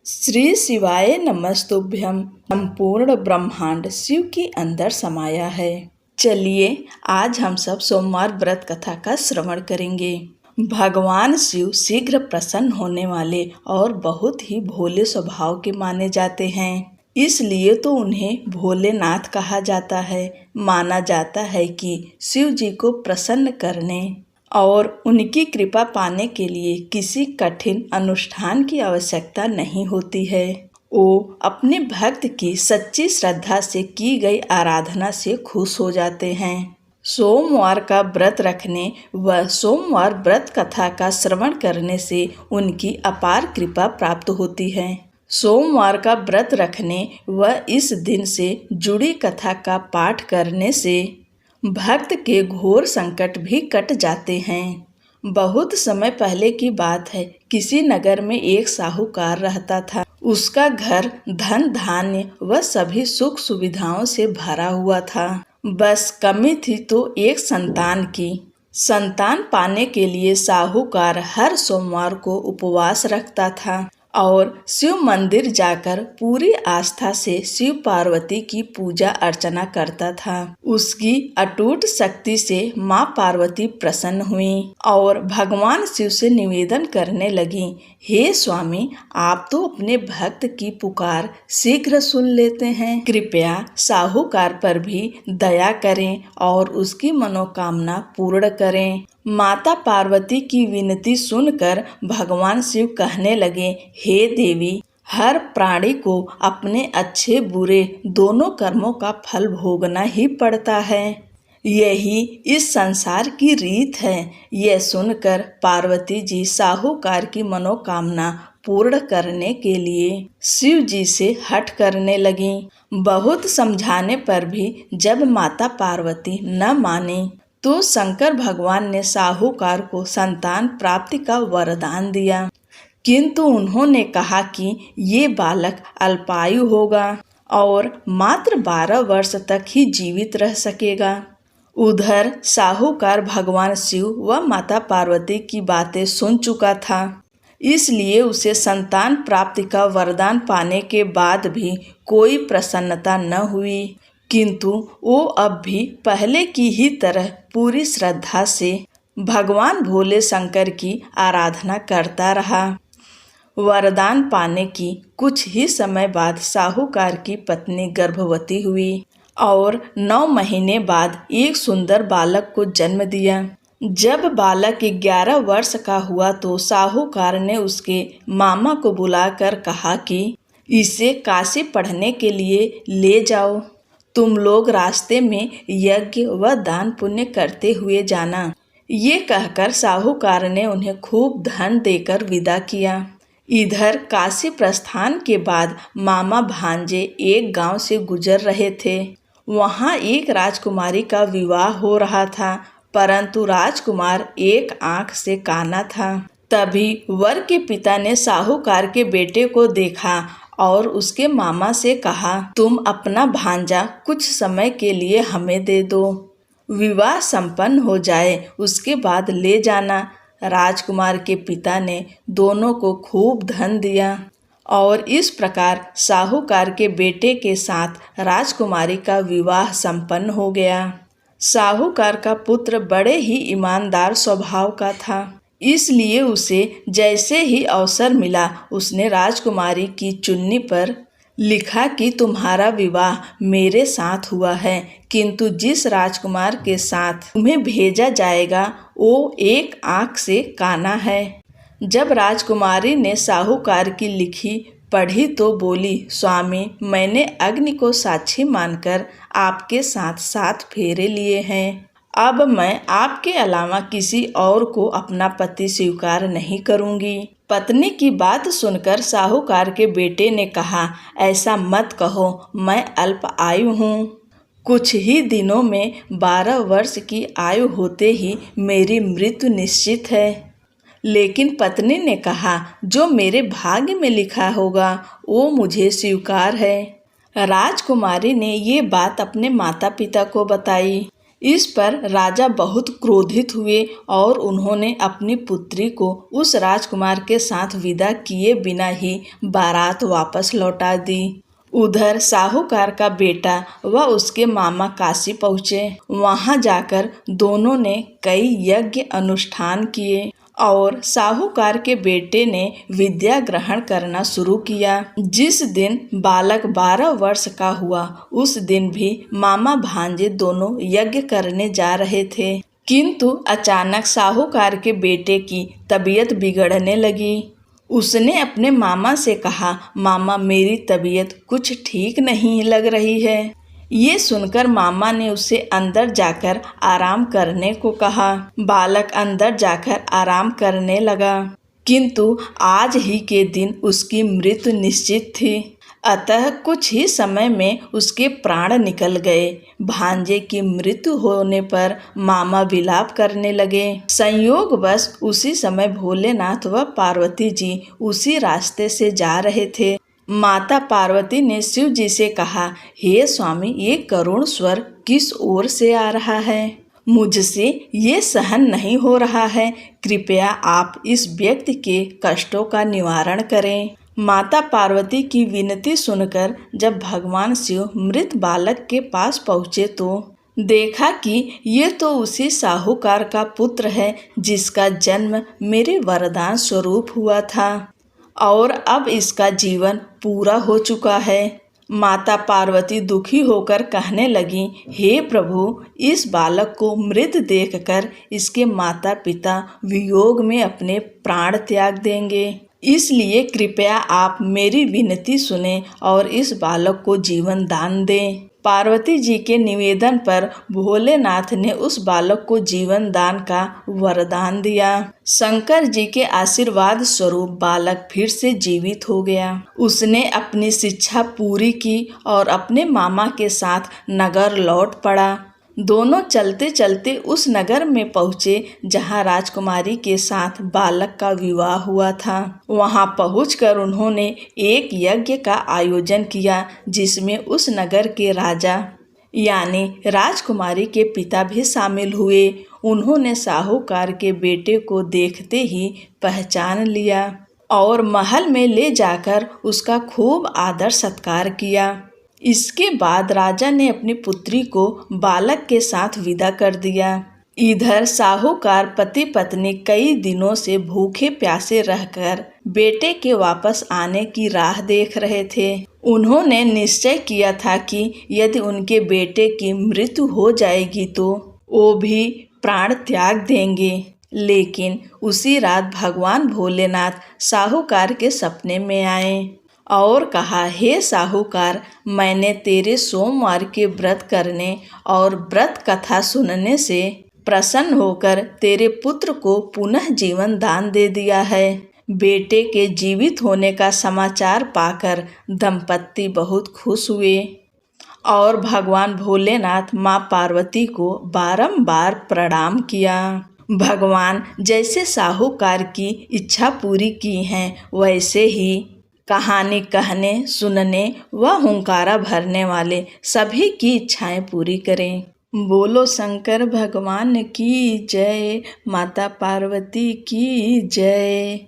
श्री शिवाय नमस्तुभ्यम। संपूर्ण ब्रह्मांड शिव के अंदर समाया है। चलिए आज हम सब सोमवार व्रत कथा का श्रवण करेंगे। भगवान शिव शीघ्र प्रसन्न होने वाले और बहुत ही भोले स्वभाव के माने जाते हैं, इसलिए तो उन्हें भोलेनाथ कहा जाता है। माना जाता है कि शिव जी को प्रसन्न करने और उनकी कृपा पाने के लिए किसी कठिन अनुष्ठान की आवश्यकता नहीं होती है। वो अपने भक्त की सच्ची श्रद्धा से की गई आराधना से खुश हो जाते हैं। सोमवार का व्रत रखने व सोमवार व्रत कथा का श्रवण करने से उनकी अपार कृपा प्राप्त होती है। सोमवार का व्रत रखने व इस दिन से जुड़ी कथा का पाठ करने से भक्त के घोर संकट भी कट जाते हैं। बहुत समय पहले की बात है, किसी नगर में एक साहूकार रहता था। उसका घर धन धान्य व सभी सुख सुविधाओं से भरा हुआ था। बस कमी थी तो एक संतान की। संतान पाने के लिए साहूकार हर सोमवार को उपवास रखता था और शिव मंदिर जाकर पूरी आस्था से शिव पार्वती की पूजा अर्चना करता था। उसकी अटूट शक्ति से माँ पार्वती प्रसन्न हुई और भगवान शिव से निवेदन करने लगी, हे स्वामी, आप तो अपने भक्त की पुकार शीघ्र सुन लेते हैं, कृपया साहूकार पर भी दया करें और उसकी मनोकामना पूर्ण करें। माता पार्वती की विनती सुनकर भगवान शिव कहने लगे, हे देवी, हर प्राणी को अपने अच्छे बुरे दोनों कर्मों का फल भोगना ही पड़ता है। यही इस संसार की रीत है। यह सुनकर पार्वती जी साहूकार की मनोकामना पूर्ण करने के लिए शिव जी से हठ करने लगीं। बहुत समझाने पर भी जब माता पार्वती न मानी तो शंकर भगवान ने साहूकार को संतान प्राप्ति का वरदान दिया, किंतु उन्होंने कहा कि ये बालक अल्पायु होगा और मात्र 12 वर्ष तक ही जीवित रह सकेगा। उधर साहूकार भगवान शिव व माता पार्वती की बातें सुन चुका था, इसलिए उसे संतान प्राप्ति का वरदान पाने के बाद भी कोई प्रसन्नता न हुई, किंतु वो अब भी पहले की ही तरह पूरी श्रद्धा से भगवान भोले शंकर की आराधना करता रहा। वरदान पाने की कुछ ही समय बाद साहूकार की पत्नी गर्भवती हुई और 9 महीने बाद एक सुंदर बालक को जन्म दिया। जब बालक 11 वर्ष का हुआ तो साहूकार ने उसके मामा को बुलाकर कहा कि इसे काशी पढ़ने के लिए ले जाओ। तुम लोग रास्ते में यज्ञ व दान पुण्य करते हुए जाना। ये कहकर साहूकार ने उन्हें खूब धन देकर विदा किया। इधर काशी प्रस्थान के बाद मामा भांजे एक गांव से गुजर रहे थे। वहां एक राजकुमारी का विवाह हो रहा था, परंतु राजकुमार एक आंख से काना था। तभी वर के पिता ने साहूकार के बेटे को देखा और उसके मामा से कहा, तुम अपना भांजा कुछ समय के लिए हमें दे दो, विवाह संपन्न हो जाए उसके बाद ले जाना। राजकुमार के पिता ने दोनों को खूब धन दिया और इस प्रकार साहूकार के बेटे के साथ राजकुमारी का विवाह संपन्न हो गया। साहूकार का पुत्र बड़े ही ईमानदार स्वभाव का था, इसलिए उसे जैसे ही अवसर मिला उसने राजकुमारी की चुन्नी पर लिखा कि तुम्हारा विवाह मेरे साथ हुआ है, किंतु जिस राजकुमार के साथ तुम्हें भेजा जाएगा वो एक आंख से काना है। जब राजकुमारी ने साहूकार की लिखी पढ़ी तो बोली, स्वामी, मैंने अग्नि को साक्षी मानकर आपके साथ 7 फेरे लिए हैं। अब मैं आपके अलावा किसी और को अपना पति स्वीकार नहीं करूंगी। पत्नी की बात सुनकर साहूकार के बेटे ने कहा, ऐसा मत कहो, मैं अल्प आयु हूँ। कुछ ही दिनों में 12 वर्ष की आयु होते ही मेरी मृत्यु निश्चित है। लेकिन पत्नी ने कहा, जो मेरे भाग्य में लिखा होगा वो मुझे स्वीकार है। राजकुमारी ने ये बात अपने माता पिता को बताई। इस पर राजा बहुत क्रोधित हुए और उन्होंने अपनी पुत्री को उस राजकुमार के साथ विदा किए बिना ही बारात वापस लौटा दी। उधर साहूकार का बेटा व उसके मामा काशी पहुँचे। वहाँ जाकर दोनों ने कई यज्ञ अनुष्ठान किए और साहूकार के बेटे ने विद्या ग्रहण करना शुरू किया। जिस दिन बालक 12 वर्ष का हुआ उस दिन भी मामा भांजे दोनों यज्ञ करने जा रहे थे, किंतु अचानक साहूकार के बेटे की तबीयत बिगड़ने लगी। उसने अपने मामा से कहा, मामा मेरी तबीयत कुछ ठीक नहीं लग रही है। ये सुनकर मामा ने उसे अंदर जाकर आराम करने को कहा। बालक अंदर जाकर आराम करने लगा, किंतु आज ही के दिन उसकी मृत्यु निश्चित थी। अतः कुछ ही समय में उसके प्राण निकल गए। भांजे की मृत्यु होने पर मामा विलाप करने लगे। संयोगवश उसी समय भोलेनाथ व पार्वती जी उसी रास्ते से जा रहे थे। माता पार्वती ने शिव जी से कहा, हे स्वामी, ये करुण स्वर किस ओर से आ रहा है? मुझसे ये सहन नहीं हो रहा है। कृपया आप इस व्यक्ति के कष्टों का निवारण करें। माता पार्वती की विनती सुनकर जब भगवान शिव मृत बालक के पास पहुँचे तो देखा कि ये तो उसी साहूकार का पुत्र है जिसका जन्म मेरे वरदान स्वरूप हुआ था और अब इसका जीवन पूरा हो चुका है। माता पार्वती दुखी होकर कहने लगी, हे प्रभु, इस बालक को मृत देखकर इसके माता पिता वियोग में अपने प्राण त्याग देंगे। इसलिए कृपया आप मेरी विनती सुने और इस बालक को जीवन दान दें। पार्वती जी के निवेदन पर भोलेनाथ ने उस बालक को जीवन दान का वरदान दिया। शंकर जी के आशीर्वाद स्वरूप बालक फिर से जीवित हो गया। उसने अपनी शिक्षा पूरी की और अपने मामा के साथ नगर लौट पड़ा। दोनों चलते चलते उस नगर में पहुँचे जहाँ राजकुमारी के साथ बालक का विवाह हुआ था। वहाँ पहुँचकर उन्होंने एक यज्ञ का आयोजन किया जिसमें उस नगर के राजा यानी राजकुमारी के पिता भी शामिल हुए। उन्होंने साहूकार के बेटे को देखते ही पहचान लिया और महल में ले जाकर उसका खूब आदर सत्कार किया। इसके बाद राजा ने अपनी पुत्री को बालक के साथ विदा कर दिया। इधर साहूकार पति पत्नी कई दिनों से भूखे प्यासे रहकर बेटे के वापस आने की राह देख रहे थे। उन्होंने निश्चय किया था कि यदि उनके बेटे की मृत्यु हो जाएगी तो वो भी प्राण त्याग देंगे। लेकिन उसी रात भगवान भोलेनाथ साहूकार के सपने में आए और कहा, हे साहूकार, मैंने तेरे सोमवार के व्रत करने और व्रत कथा सुनने से प्रसन्न होकर तेरे पुत्र को पुनः जीवन दान दे दिया है। बेटे के जीवित होने का समाचार पाकर दंपत्ति बहुत खुश हुए और भगवान भोलेनाथ माँ पार्वती को बारंबार प्रणाम किया। भगवान जैसे साहूकार की इच्छा पूरी की है वैसे ही कहानी कहने, सुनने व हुंकारा भरने वाले सभी की इच्छाएं पूरी करें। बोलो शंकर भगवान की जय, माता पार्वती की जय।